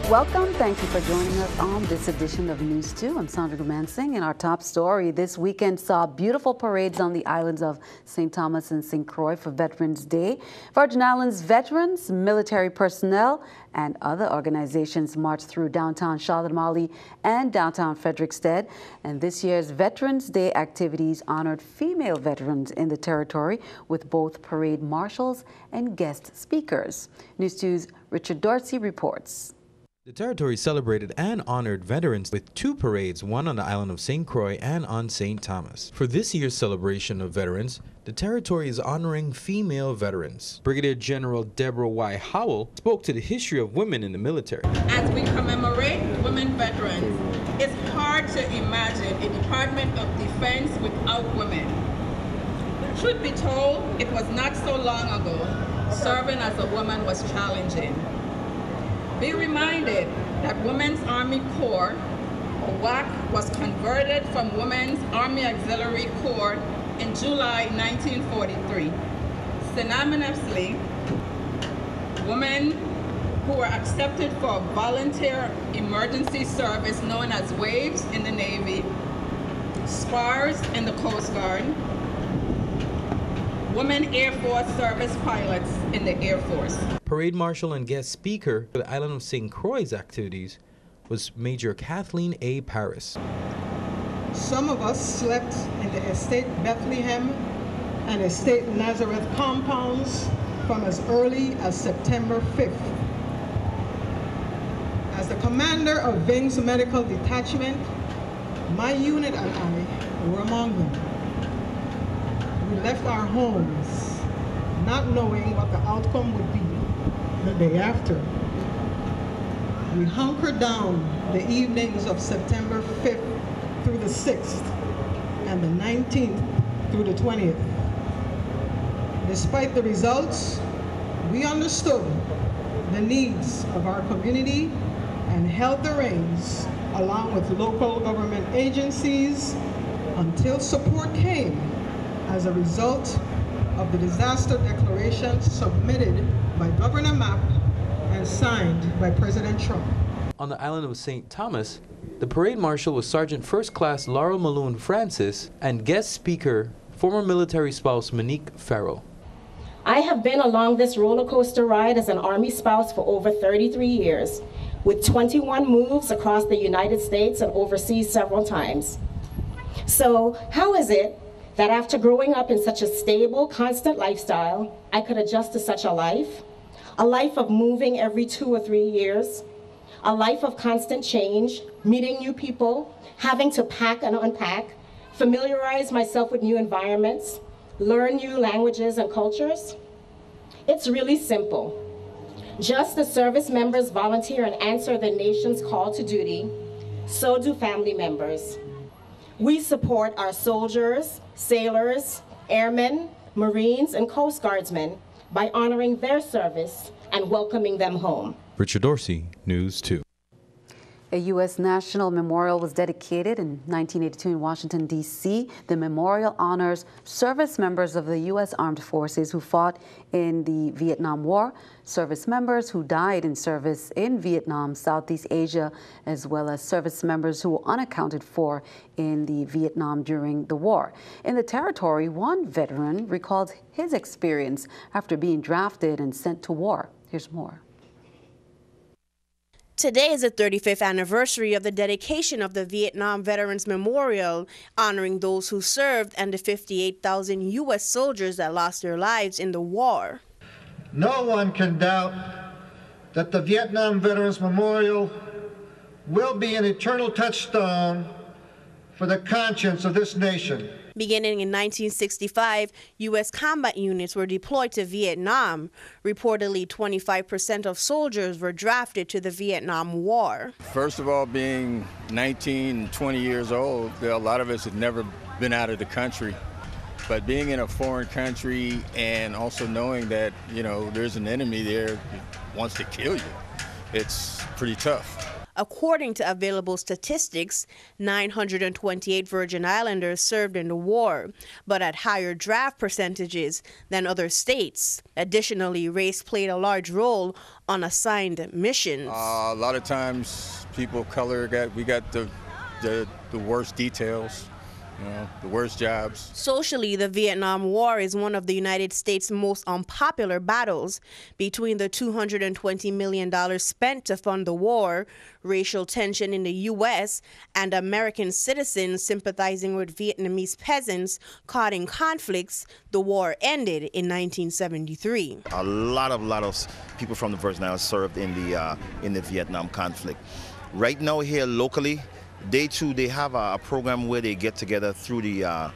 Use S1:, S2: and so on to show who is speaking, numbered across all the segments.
S1: Welcome. Thank you for joining us on this edition of News 2. I'm Sandra Gumansing, and our top story this weekend saw beautiful parades on the islands of St. Thomas and St. Croix for Veterans Day. Virgin Islands veterans, military personnel, and other organizations marched through downtown Charlotte Amalie and downtown Frederiksted. And this year's Veterans Day activities honored female veterans in the territory with both parade marshals and guest speakers. News 2's Richard Dorsey reports.
S2: The territory celebrated and honored veterans with two parades, one on the island of St. Croix and on St. Thomas. For this year's celebration of veterans, the territory is honoring female veterans. Brigadier General Deborah Y. Howell spoke to the history of women in the military.
S3: As we commemorate women veterans, it's hard to imagine a Department of Defense without women. Truth be told, it was not so long ago serving as a woman was challenging. Be reminded that Women's Army Corps, or WAC, was converted from Women's Army Auxiliary Corps in July 1943. Synonymously, women who were accepted for volunteer emergency service known as WAVES in the Navy, SPARS in the Coast Guard, Women Air Force Service pilots in the Air Force.
S2: Parade marshal and guest speaker for the island of St. Croix's activities was Major Kathleen A. Paris.
S4: Some of us slept in the Estate Bethlehem and Estate Nazareth compounds from as early as September 5th. As the commander of Ving's Medical Detachment, my unit and I were among them. We left our homes not knowing what the outcome would be the day after. We hunkered down the evenings of September 5th through the 6th and the 19th through the 20th. Despite the results, we understood the needs of our community and held the reins along with local government agencies until support came as a result of the disaster declaration submitted by Governor Mapp and signed by President Trump.
S2: On the island of St. Thomas, the parade marshal was Sergeant First Class Laurel Maloon Francis and guest speaker, former military spouse Monique Farrell.
S5: I have been along this roller coaster ride as an Army spouse for over 33 years, with 21 moves across the United States and overseas several times. So how is it that after growing up in such a stable, constant lifestyle, I could adjust to such a life of moving every 2 or 3 years, a life of constant change, meeting new people, having to pack and unpack, familiarize myself with new environments, learn new languages and cultures? It's really simple. Just as service members volunteer and answer the nation's call to duty, so do family members. We support our soldiers, sailors, airmen, Marines, and Coast Guardsmen by honoring their service and welcoming them home.
S2: Richard Dorsey, News 2.
S1: A U.S. National Memorial was dedicated in 1982 in Washington, D.C. The memorial honors service members of the U.S. Armed Forces who fought in the Vietnam War, service members who died in service in Vietnam, Southeast Asia, as well as service members who were unaccounted for in the Vietnam during the war. In the territory, one veteran recalled his experience after being drafted and sent to war. Here's more.
S6: Today is the 35th anniversary of the dedication of the Vietnam Veterans Memorial, honoring those who served and the 58,000 U.S. soldiers that lost their lives in the war.
S7: No one can doubt that the Vietnam Veterans Memorial will be an eternal touchstone for the conscience of this nation.
S6: Beginning in 1965, U.S. combat units were deployed to Vietnam. Reportedly, 25% of soldiers were drafted to the Vietnam War.
S8: First of all, being 19, 20 years old, a lot of us had never been out of the country. But being in a foreign country and also knowing that, there's an enemy there who wants to kill you, it's pretty tough.
S6: According to available statistics, 928 Virgin Islanders served in the war, but at higher draft percentages than other states. Additionally, race played a large role on assigned missions.
S8: A lot of times, people of color we got the worst details. The worst jobs.
S6: Socially, the Vietnam War is one of the United States' most unpopular battles. Between the $220 million spent to fund the war, racial tension in the U.S., and American citizens sympathizing with Vietnamese peasants caught in conflicts, the war ended in 1973.
S9: A lot of people from the Virgin Islands served in the Vietnam conflict. Right now here locally, they have a program where they get together through the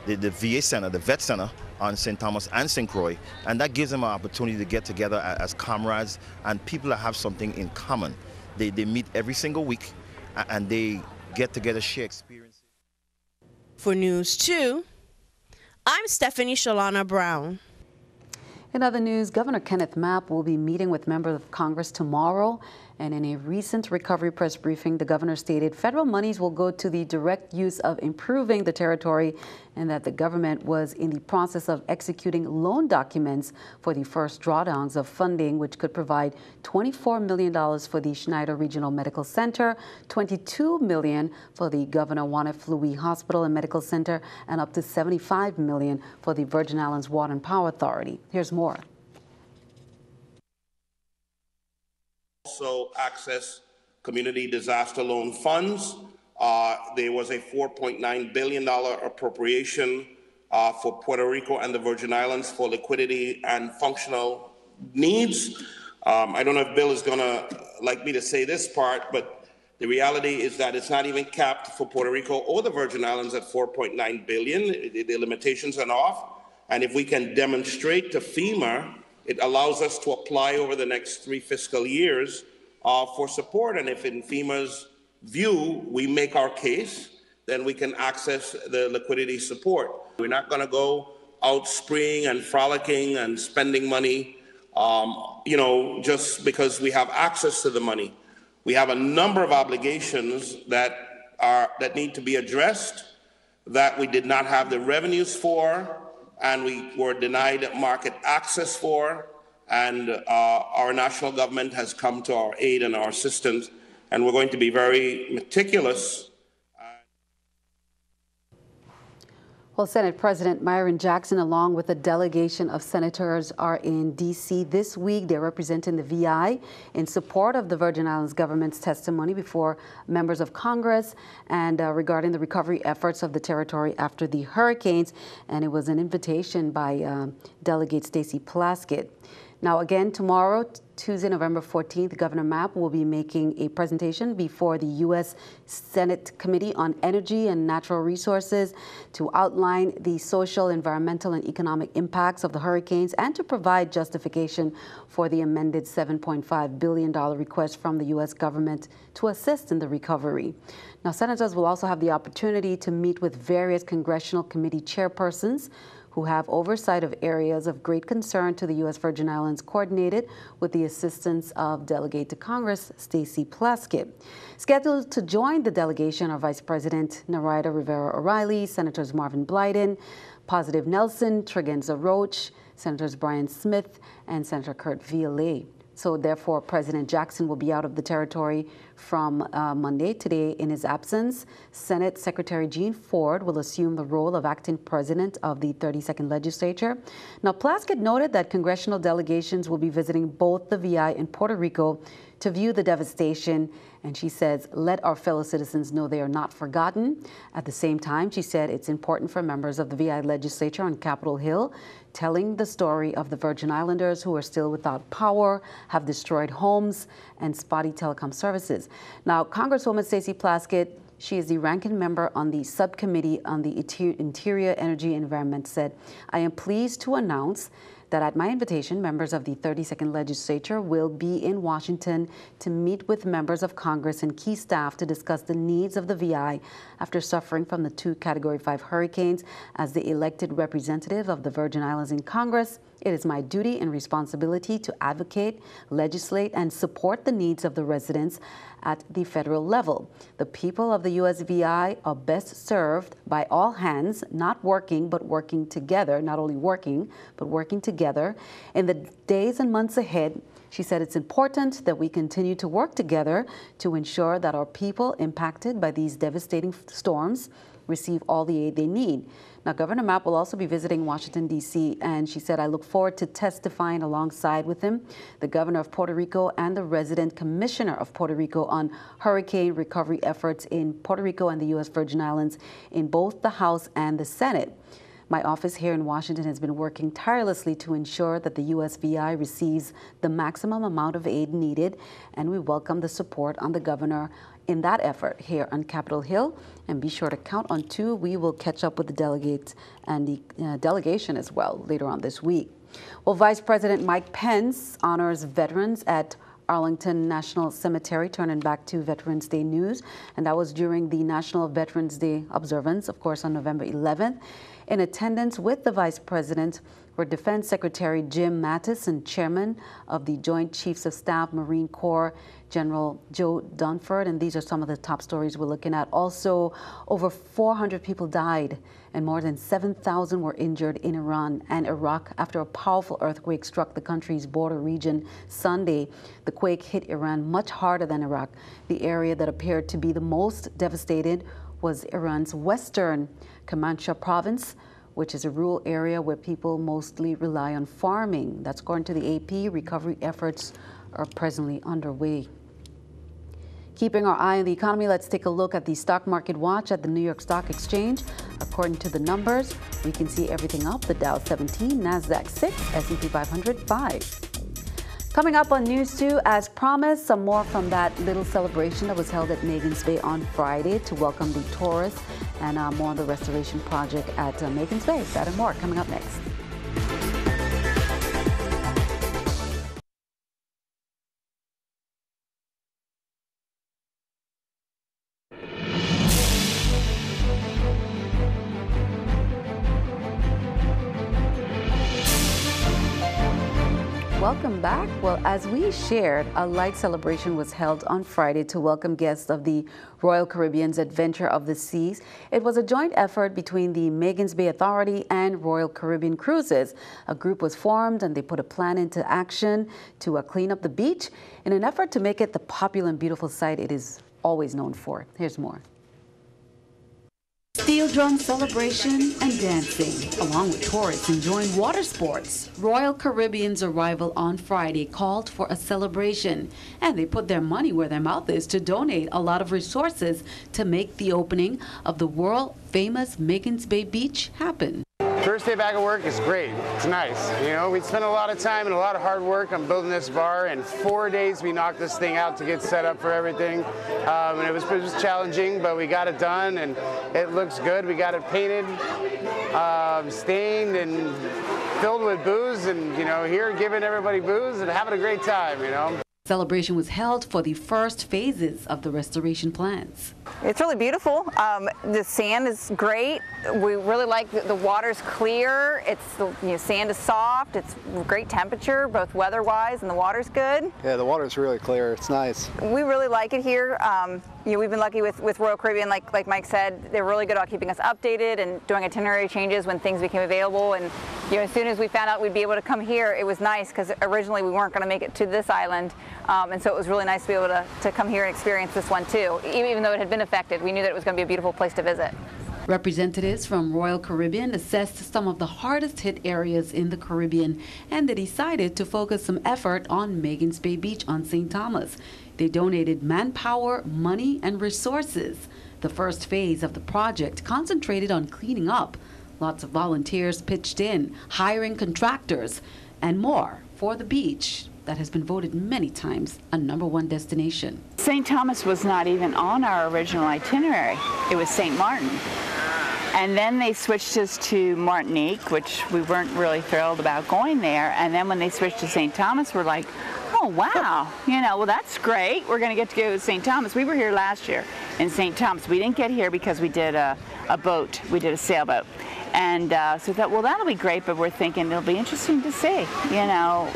S9: VA Center, the Vet Center on St. Thomas and St. Croix, and that gives them an opportunity to get together as comrades and people that have something in common. They meet every single week and they get together, share experiences.
S6: For News 2, I'm Stephanie Shalana Brown.
S1: In other news, Governor Kenneth Mapp will be meeting with members of Congress tomorrow. And in a recent recovery press briefing, the governor stated federal monies will go to the direct use of improving the territory and that the government was in the process of executing loan documents for the first drawdowns of funding, which could provide $24 million for the Schneider Regional Medical Center, $22 million for the Governor Wanif Louis Hospital and Medical Center, and up to $75 million for the Virgin Islands Water and Power Authority. Here's more.
S10: Also access community disaster loan funds. There was a $4.9 billion appropriation for Puerto Rico and the Virgin Islands for liquidity and functional needs. I don't know if Bill is going to like me to say this part, but the reality is that it's not even capped for Puerto Rico or the Virgin Islands at $4.9 billion. The limitations are off. And if we can demonstrate to FEMA, it allows us to apply over the next 3 fiscal years for support. And if in FEMA's view we make our case, then we can access the liquidity support. We're not going to go out spraying and frolicking and spending money, just because we have access to the money. We have a number of obligations that need to be addressed that we did not have the revenues for, and we were denied market access for, and our national government has come to our aid and our assistance, and we're going to be very meticulous.
S1: Well, Senate President Myron Jackson, along with a delegation of senators, are in D.C. this week. They're representing the VI in support of the Virgin Islands government's testimony before members of Congress and regarding the recovery efforts of the territory after the hurricanes. And it was an invitation by Delegate Stacey Plaskett. Now, again, tomorrow, Tuesday, November 14th, Governor Mapp will be making a presentation before the U.S. Senate Committee on Energy and Natural Resources to outline the social, environmental, and economic impacts of the hurricanes and to provide justification for the amended $7.5 billion request from the U.S. government to assist in the recovery. Now, senators will also have the opportunity to meet with various congressional committee chairpersons who have oversight of areas of great concern to the U.S. Virgin Islands, coordinated with the assistance of Delegate to Congress Stacey Plaskett. Scheduled to join the delegation are Vice President Narida Rivera-O'Reilly, Senators Marvin Blyden, Positive Nelson, Tregenza Roach, Senators Brian Smith, and Senator Kurt Viya. So therefore, President Jackson will be out of the territory from Monday. Today, in his absence, Senate Secretary Jean Ford will assume the role of acting president of the 32nd Legislature. Now, Plaskett noted that congressional delegations will be visiting both the VI and Puerto Rico to view the devastation. And she says, let our fellow citizens know they are not forgotten. At the same time, she said it's important for members of the VI legislature on Capitol Hill telling the story of the Virgin Islanders who are still without power, have destroyed homes, and spotty telecom services. Now, Congresswoman Stacey Plaskett, she is the ranking member on the subcommittee on the Interior, Energy, and Environment, said, I am pleased to announce that at my invitation, members of the 32nd Legislature will be in Washington to meet with members of Congress and key staff to discuss the needs of the VI after suffering from the 2 Category 5 hurricanes. As the elected representative of the Virgin Islands in Congress, it is my duty and responsibility to advocate, legislate, and support the needs of the residents at the federal level. The people of the USVI are best served by all hands, not working, but working together, not only working, but working together. In the days and months ahead, she said it's important that we continue to work together to ensure that our people impacted by these devastating storms receive all the aid they need. Now, Governor Mapp will also be visiting Washington, D.C., and she said, I look forward to testifying alongside with him, the governor of Puerto Rico and the resident commissioner of Puerto Rico on hurricane recovery efforts in Puerto Rico and the U.S. Virgin Islands in both the House and the Senate. My office here in Washington has been working tirelessly to ensure that the USVI receives the maximum amount of aid needed, and we welcome the support on the governor in that effort here on Capitol Hill. And be sure to count on 2. We will catch up with the delegates and the delegation as well later on this week. Well, Vice President Mike Pence honors veterans at Arlington National Cemetery, turning back to Veterans Day news. And that was during the National Veterans Day observance, of course, on November 11th. In attendance with the Vice President were Defense Secretary Jim Mattis and Chairman of the Joint Chiefs of Staff, Marine Corps, General Joe Dunford. And these are some of the top stories we're looking at. Also, over 400 people died and more than 7,000 were injured in Iran and Iraq after a powerful earthquake struck the country's border region Sunday. The quake hit Iran much harder than Iraq. The area that appeared to be the most devastated was Iran's western Kermanshah province, which is a rural area where people mostly rely on farming. That's according to the AP. Recovery efforts are presently underway. Keeping our eye on the economy, let's take a look at the stock market watch at the New York Stock Exchange. According to the numbers, we can see everything up. The Dow 17, NASDAQ 6, S&P 500 5. Coming up on News 2, as promised, some more from that little celebration that was held at Magens Bay on Friday to welcome the tourists, and more on the restoration project at Magens Bay. That and more coming up next. Welcome back. Well, as we shared, a light celebration was held on Friday to welcome guests of the Royal Caribbean's Adventure of the Seas. It was a joint effort between the Magens Bay Authority and Royal Caribbean Cruises. A group was formed and they put a plan into action to clean up the beach in an effort to make it the popular and beautiful site it is always known for. Here's more. Steel drum celebration and dancing, along with tourists enjoying water sports. Royal Caribbean's arrival on Friday called for a celebration, and they put their money where their mouth is to donate a lot of resources to make the opening of the world-famous Magens Bay Beach happen.
S11: First day back at work is great. It's nice. You know, we spent a lot of time and a lot of hard work on building this bar. In 4 days, we knocked this thing out to get set up for everything. And it was challenging, but we got it done, and it looks good. We got it painted, stained, and filled with booze. And, you know, here giving everybody booze and having a great time, you know.
S1: Celebration was held for the first phases of the restoration plans.
S12: It's really beautiful. The sand is great. We really like the water's clear. The sand is soft. It's great temperature, both weather-wise, and the water's good.
S13: Yeah, the water's really clear. It's nice.
S12: We really like it here. We've been lucky with Royal Caribbean, like Mike said. They're really good about keeping us updated and doing itinerary changes when things became available. And as soon as we found out we'd be able to come here, it was nice because originally we weren't going to make it to this island. And so it was really nice to be able to come here and experience this one too. Even though it had been affected, we knew that it was going to be a beautiful place to visit.
S1: Representatives from Royal Caribbean assessed some of the hardest hit areas in the Caribbean, and they decided to focus some effort on Magens Bay Beach on St. Thomas. They donated manpower, money, and resources. The first phase of the project concentrated on cleaning up. Lots of volunteers pitched in, hiring contractors, and more for the beach that has been voted many times a #1 destination.
S14: St. Thomas was not even on our original itinerary. It was St. Martin. And then they switched us to Martinique, which we weren't really thrilled about going there. And then when they switched to St. Thomas, we're like, oh, wow, you know, well, that's great. We're going to get to go to St. Thomas. We were here last year in St. Thomas. We didn't get here because we did a boat. We did a sailboat. And so we thought, well, that'll be great, but we're thinking it'll be interesting to see, you know.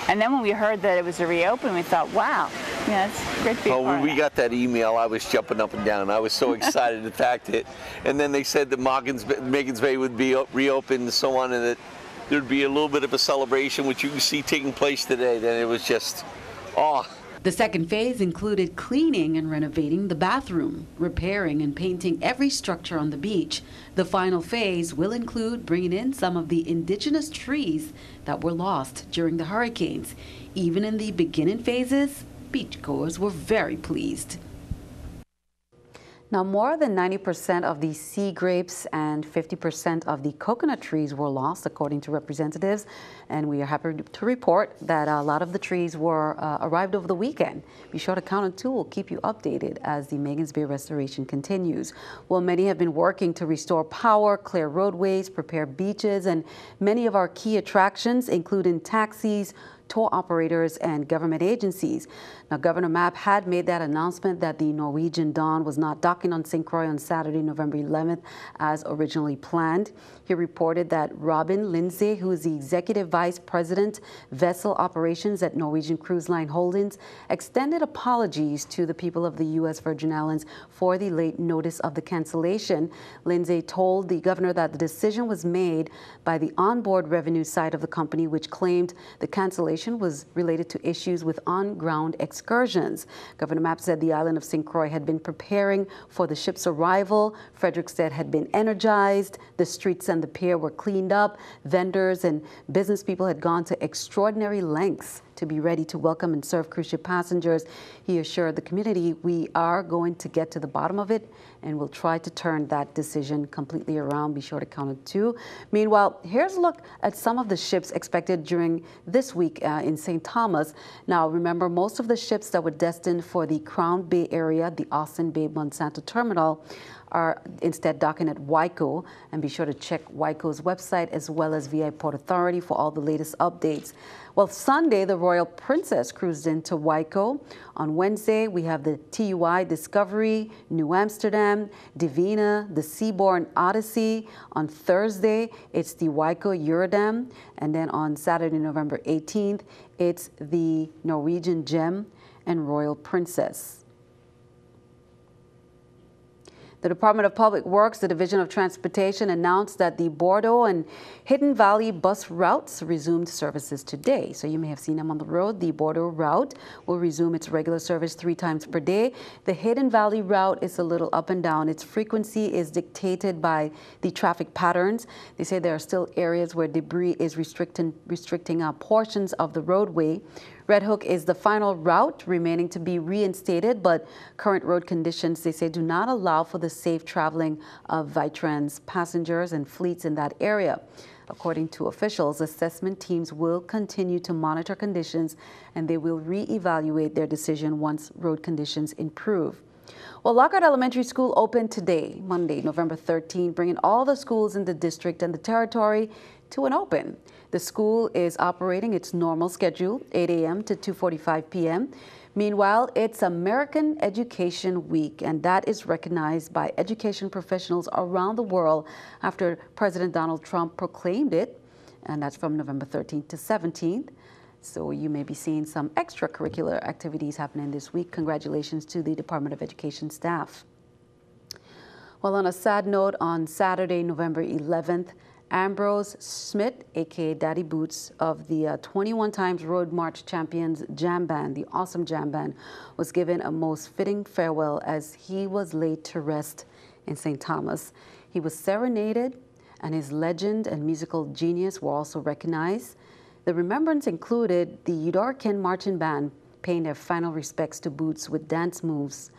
S14: And then when we heard that it was a reopen, we thought, wow, yeah, it's great to be a part
S15: when
S14: of
S15: we
S14: that.
S15: got that email, I was jumping up and down. I was so excited to fact it. And then they said that Magens Bay would be reopened and so on, and that there'd be a little bit of a celebration, which you can see taking place today. Then it was just, oh.
S1: The second phase included cleaning and renovating the bathroom, repairing and painting every structure on the beach. The final phase will include bringing in some of the indigenous trees that were lost during the hurricanes. Even in the beginning phases, beachgoers were very pleased. Now, more than 90% of the sea grapes and 50% of the coconut trees were lost, according to representatives. And we are happy to report that a lot of the trees were arrived over the weekend. Be sure to count on 2. We'll keep you updated as the Magens Bay restoration continues. Well, many have been working to restore power, clear roadways, prepare beaches, and many of our key attractions, including taxis, tour operators, and government agencies. Now, Governor Mapp had made that announcement that the Norwegian Dawn was not docking on St. Croix on Saturday, November 11th, as originally planned. He reported that Robin Lindsay, who is the Executive Vice President, Vessel Operations at Norwegian Cruise Line Holdings, extended apologies to the people of the U.S. Virgin Islands for the late notice of the cancellation. Lindsay told the governor that the decision was made by the onboard revenue side of the company, which claimed the cancellation was related to issues with on-ground excursions. Governor Mapp said the island of St. Croix had been preparing for the ship's arrival. Frederiksted had been energized. The streets and the pier were cleaned up. Vendors and business people had gone to extraordinary lengths to be ready to welcome and serve cruise ship passengers. He assured the community, we are going to get to the bottom of it and we'll try to turn that decision completely around. Be sure to count it 2. Meanwhile, here's a look at some of the ships expected during this week in St. Thomas. Now, remember, most of the ships that were destined for the Crown Bay area, the Austin Bay Monsanto Terminal, are instead docking at Waiko. And be sure to check Waiko's website as well as Viya Port Authority for all the latest updates. Well, Sunday, the Royal Princess cruised into Waiko. On Wednesday, we have the TUI Discovery, New Amsterdam, Divina, the Seabourn Odyssey. On Thursday, it's the Waiko Eurodam. And then on Saturday, November 18th, it's the Norwegian Gem and Royal Princess. The Department of Public Works, the Division of Transportation, announced that the Bordeaux and Hidden Valley bus routes resumed services today. So you may have seen them on the road. The Bordeaux route will resume its regular service 3 times per day. The Hidden Valley route is a little up and down. Its frequency is dictated by the traffic patterns. They say there are still areas where debris is restricting portions of the roadway. Red Hook is the final route remaining to be reinstated, but current road conditions, they say, do not allow for the safe traveling of Vitrans passengers and fleets in that area. According to officials, assessment teams will continue to monitor conditions and they will reevaluate their decision once road conditions improve. Well, Lockhart Elementary School opened today, Monday, November 13, bringing all the schools in the district and the territory to an open. The school is operating its normal schedule, 8 a.m. to 2:45 p.m. Meanwhile, it's American Education Week, and that is recognized by education professionals around the world after President Donald Trump proclaimed it, and that's from November 13th to 17th. So you may be seeing some extracurricular activities happening this week. Congratulations to the Department of Education staff. Well, on a sad note, on Saturday, November 11th, Ambrose Smith, aka Daddy Boots, of the 21 times Road March Champions Jam Band, the awesome Jam Band, was given a most fitting farewell as he was laid to rest in St. Thomas. He was serenaded, and his legend and musical genius were also recognized. The remembrance included the Udorkin Marching Band paying their final respects to Boots with dance moves.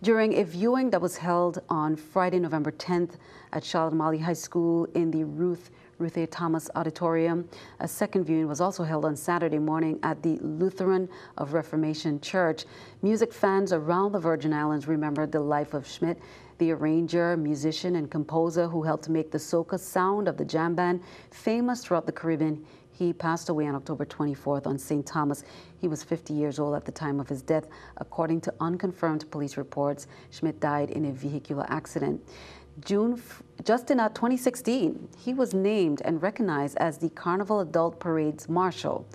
S1: During a viewing that was held on Friday, November 10th at Charlotte Amalie High School in the Ruth A. Thomas Auditorium, a second viewing was also held on Saturday morning at the Lutheran of Reformation Church. Music fans around the Virgin Islands remembered the life of Schmidt the arranger, musician, and composer who helped make the soca sound of the jam band famous throughout the Caribbean. He passed away on October 24th on St. Thomas. He was 50 years old at the time of his death. According to unconfirmed police reports, Schmidt died in a vehicular accident. Just in 2016, he was named and recognized as the Carnival Adult Parade's Marshal.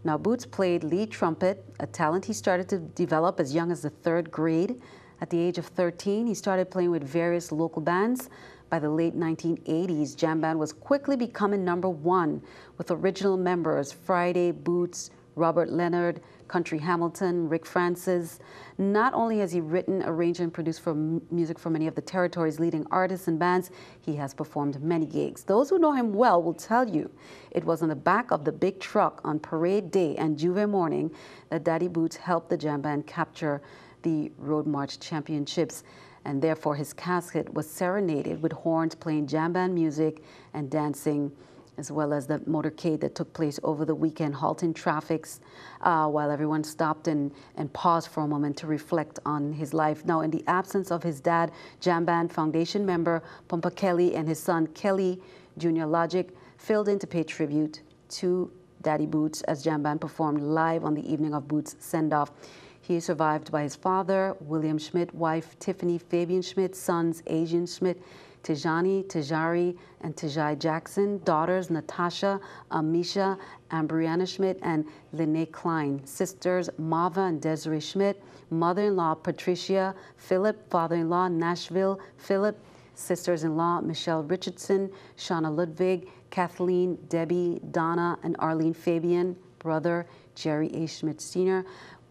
S1: Now, Boots played lead trumpet, a talent he started to develop as young as the 3rd grade. At the age of 13, he started playing with various local bands. By the late 1980s, jam band was quickly becoming #1 with original members Friday, Boots, Robert Leonard, Country Hamilton, Rick Francis. Not only has he written, arranged, and produced music for many of the territory's leading artists and bands, he has performed many gigs. Those who know him well will tell you it was on the back of the big truck on parade day and Juve morning that Daddy Boots helped the jam band capture the Road March Championships, and therefore his casket was serenaded with horns playing jam band music and dancing, as well as the motorcade that took place over the weekend, halting traffics while everyone stopped and paused for a moment to reflect on his life. Now, in the absence of his dad, Jam Band Foundation member Pumpa Kelly and his son Kelly Jr. Logic filled in to pay tribute to Daddy Boots as Jam Band performed live on the evening of Boots' send-off. He is survived by his father, William Schmidt, wife Tiffany Fabian Schmidt, sons Asian Schmidt, Tijani, Tijari, and Tijai Jackson, daughters Natasha, Amisha, Ambriana Schmidt, and Lene Klein, sisters Mava and Desiree Schmidt, mother-in-law Patricia, Philip, father-in-law Nashville, Philip, sisters-in-law Michelle Richardson, Shauna Ludwig, Kathleen, Debbie, Donna, and Arlene Fabian, brother Jerry A. Schmidt Sr.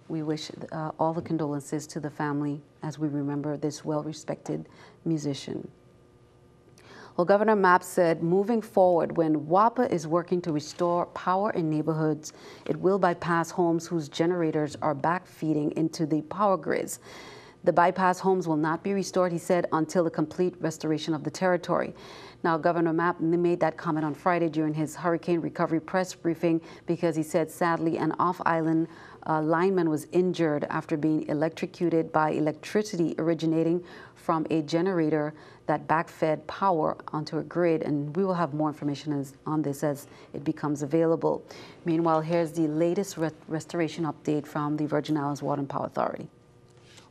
S1: We wish all the condolences to the family as we remember this well-respected musician. Well, Governor Mapp said moving forward, when WAPA is working to restore power in neighborhoods, it will bypass homes whose generators are backfeeding into the power grids. The bypass homes will not be restored, he said, until the complete restoration of the territory. Now, Governor Mapp made that comment on Friday during his hurricane recovery press briefing because he said, sadly, an off-island lineman was injured after being electrocuted by electricity originating from a generator that backfed power onto a grid, and we will have more information on this as it becomes available. Meanwhile, here's the latest restoration update from the Virgin Islands Water and Power Authority.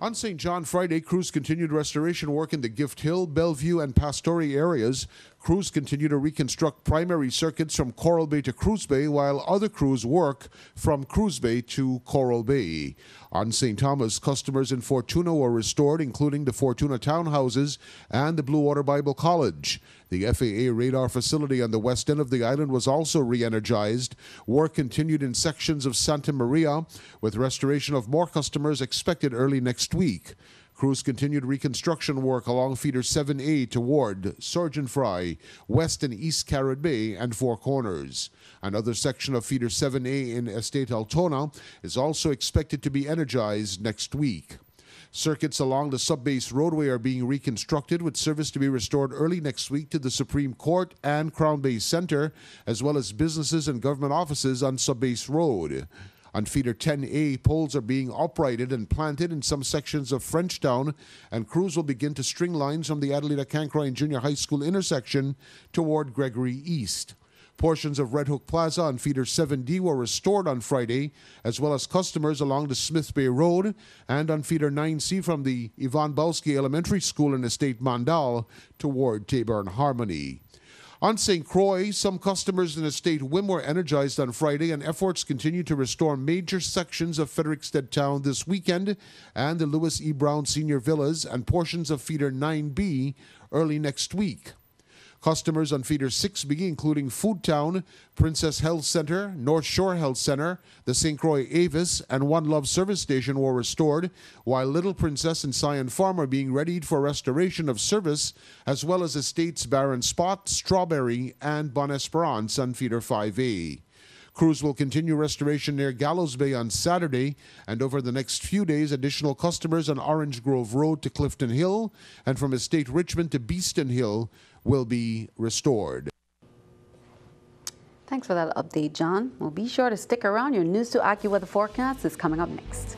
S16: On St. John Friday, crews continued restoration work in the Gift Hill, Bellevue, and Pastore areas. Crews continue to reconstruct primary circuits from Coral Bay to Cruz Bay, while other crews work from Cruz Bay to Coral Bay. On St. Thomas, customers in Fortuna were restored, including the Fortuna townhouses and the Blue Water Bible College. The FAA radar facility on the west end of the island was also re-energized. Work continued in sections of Santa Maria, with restoration of more customers expected early next week. Crews continued reconstruction work along Feeder 7A toward Surgeon Fry, West and East Carrot Bay, and Four Corners. Another section of Feeder 7A in Estate Altona is also expected to be energized next week. Circuits along the Subbase roadway are being reconstructed, with service to be restored early next week to the Supreme Court and Crown Bay Center, as well as businesses and government offices on Subbase Road. On Feeder 10A, poles are being uprighted and planted in some sections of Frenchtown, and crews will begin to string lines from the Adelita Cancroyne Junior High School intersection toward Gregory East. Portions of Red Hook Plaza on Feeder 7D were restored on Friday, as well as customers along the Smith Bay Road, and on Feeder 9C from the Yvonne Balski Elementary School in Estate Mandal toward Taborn Harmony. On St. Croix, some customers in Estate Wim were energized on Friday, and efforts continue to restore major sections of Frederickstead Town this weekend and the Lewis E. Brown Senior Villas and portions of Feeder 9B early next week. Customers on Feeder 6B, including Foodtown, Princess Health Center, North Shore Health Center, the St. Croix Avis, and One Love Service Station were restored, while Little Princess and Scion Farm are being readied for restoration of service, as well as Estates Barren Spot, Strawberry, and Bon Esperance on Feeder 5A. Crews will continue restoration near Gallows Bay on Saturday, and over the next few days, additional customers on Orange Grove Road to Clifton Hill and from Estate Richmond to Beeston Hill will be restored.
S1: Thanks for that update, John. Well, be sure to stick around. Your News 2 AccuWeather forecast is coming up next.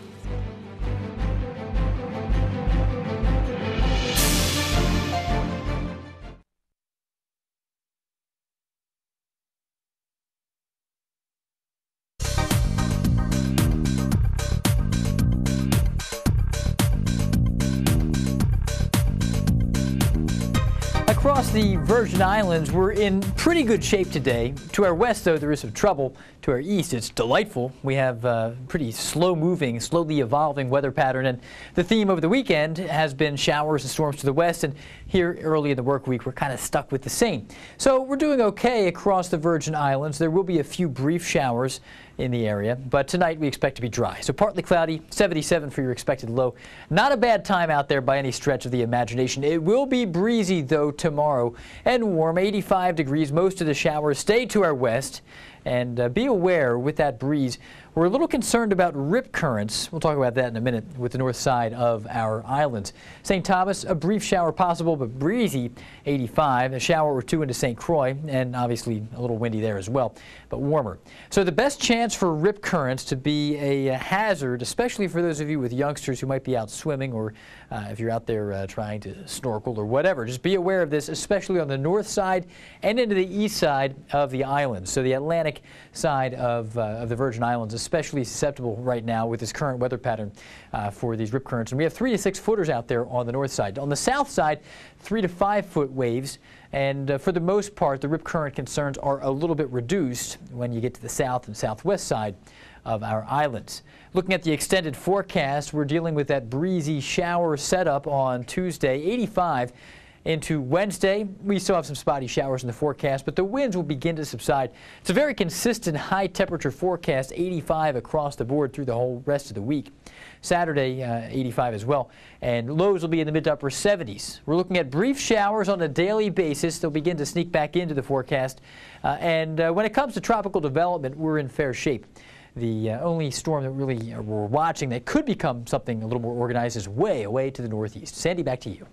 S17: Across the Virgin Islands, we're in pretty good shape today. To our west, though, there is some trouble. To our east, it's delightful. We have a pretty slow-moving, slowly evolving weather pattern, and the theme over the weekend has been showers and storms to the west, and here early in the work week, we're kind of stuck with the same. So we're doing okay across the Virgin Islands. There will be a few brief showers in the area, but tonight we expect to be dry. So partly cloudy, 77 for your expected low. Not a bad time out there by any stretch of the imagination. It will be breezy, though, tomorrow, and warm, 85 degrees. Most of the showers stay to our west. And be aware with that breeze, we're a little concerned about rip currents. We'll talk about that in a minute with the north side of our islands. St. Thomas, a brief shower possible, but breezy, 85. A shower or two into St. Croix, and obviously a little windy there as well, but warmer. So the best chance for rip currents to be a hazard, especially for those of you with youngsters who might be out swimming, or if you're out there trying to snorkel or whatever. Just be aware of this, especially on the north side and into the east side of the islands. So the Atlantic side of the Virgin Islands, especially susceptible right now with this current weather pattern for these rip currents. And we have 3 to 6 footers out there on the north side. On the south side, 3 to 5 foot waves. And for the most part, the rip current concerns are a little bit reduced when you get to the south and southwest side of our islands. Looking at the extended forecast, we're dealing with that breezy shower setup on Tuesday, 85. Into Wednesday, we still have some spotty showers in the forecast, but the winds will begin to subside. It's a very consistent high temperature forecast, 85 across the board through the whole rest of the week. Saturday, 85 as well, and lows will be in the mid to upper 70s. We're looking at brief showers on a daily basis. They'll begin to sneak back into the forecast. And when it comes to tropical development, we're in fair shape. The only storm that really we're watching that could become something a little more organized is way away to the northeast. Sandy, back to you.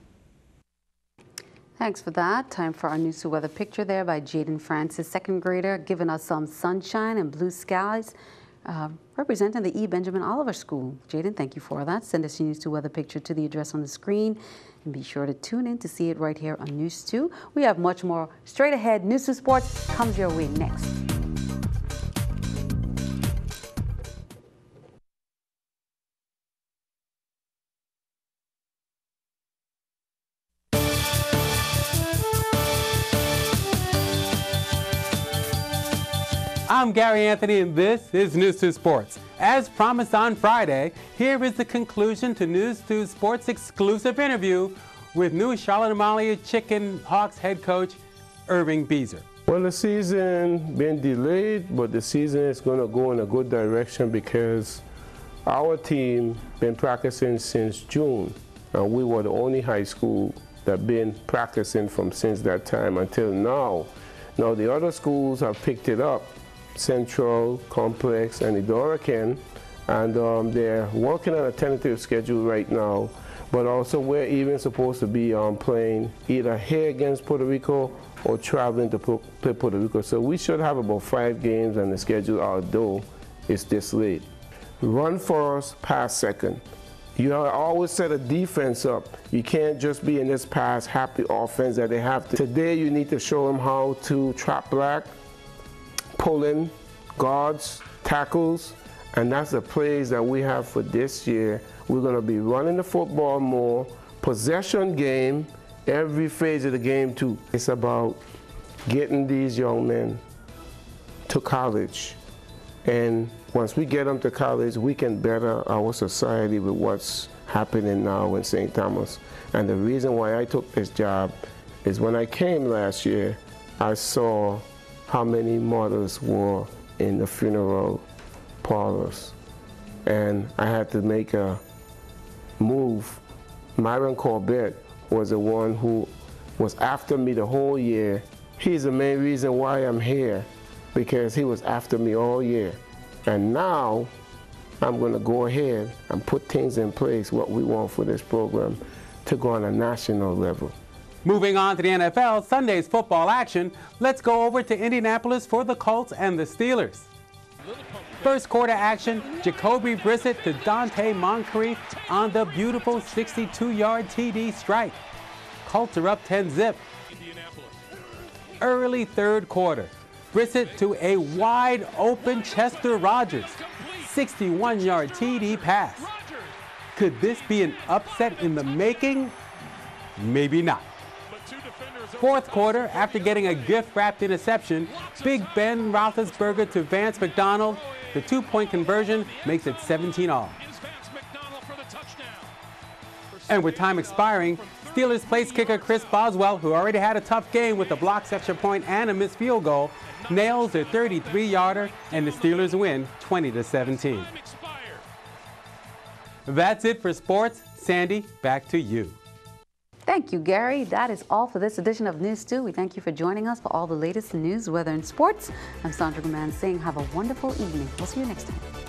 S1: Thanks for that. Time for our News 2 weather picture there by Jaden Francis, second grader, giving us some sunshine and blue skies, representing the E. Benjamin Oliver School. Jaden, thank you for that. Send us your News 2 weather picture to the address on the screen, and be sure to tune in to see it right here on News 2. We have much more straight ahead. News 2 Sports comes your way next.
S18: I'm Gary Anthony, and this is News 2 Sports. As promised on Friday, here is the conclusion to News 2 Sports' exclusive interview with new Charlotte Amalie Chicken Hawks head coach Irving Beezer.
S19: Well, the season been delayed, but the season is going to go in a good direction because our team been practicing since June, and we were the only high school that been practicing from since that time until now. Now the other schools have picked it up. Central, Complex, and the Dorican, and they're working on a tentative schedule right now, but also we're even supposed to be playing either here against Puerto Rico or traveling to play Puerto Rico. So we should have about 5 games on the schedule, although it's this late. Run first, pass second. You always set a defense up. You can't just be in this pass happy offense that they have to. Today you need to show them how to trap black, pulling, guards, tackles, and that's the plays that we have for this year. We're going to be running the football more, possession game, every phase of the game too. It's about getting these young men to college, and once we get them to college, we can better our society with what's happening now in St. Thomas. And the reason why I took this job is when I came last year, I saw how many mothers were in the funeral parlors. And I had to make a move. Myron Corbett was the one who was after me the whole year. He's the main reason why I'm here, because he was after me all year. And now I'm going to go ahead and put things in place, what we want for this program, to go on a national level.
S18: Moving on to the NFL, Sunday's football action, let's go over to Indianapolis for the Colts and the Steelers. First quarter action, Jacoby Brissett to Dante Moncrief on the beautiful 62-yard TD strike. Colts are up 10-zip. Early third quarter, Brissett to a wide open Chester Rogers, 61-yard TD pass. Could this be an upset in the making? Maybe not. Fourth quarter, after getting a gift-wrapped interception, Big Ben Roethlisberger to Vance McDonald. The two-point conversion makes it 17-all. And with time expiring, Steelers place kicker Chris Boswell, who already had a tough game with a blocked extra point and a missed field goal, nails their 33-yarder, and the Steelers win 20-17. That's it for sports. Sandy, back to you.
S1: Thank you, Gary. That is all for this edition of News 2. We thank you for joining us for all the latest news, weather, and sports. I'm Sandra Guman saying have a wonderful evening. We'll see you next time.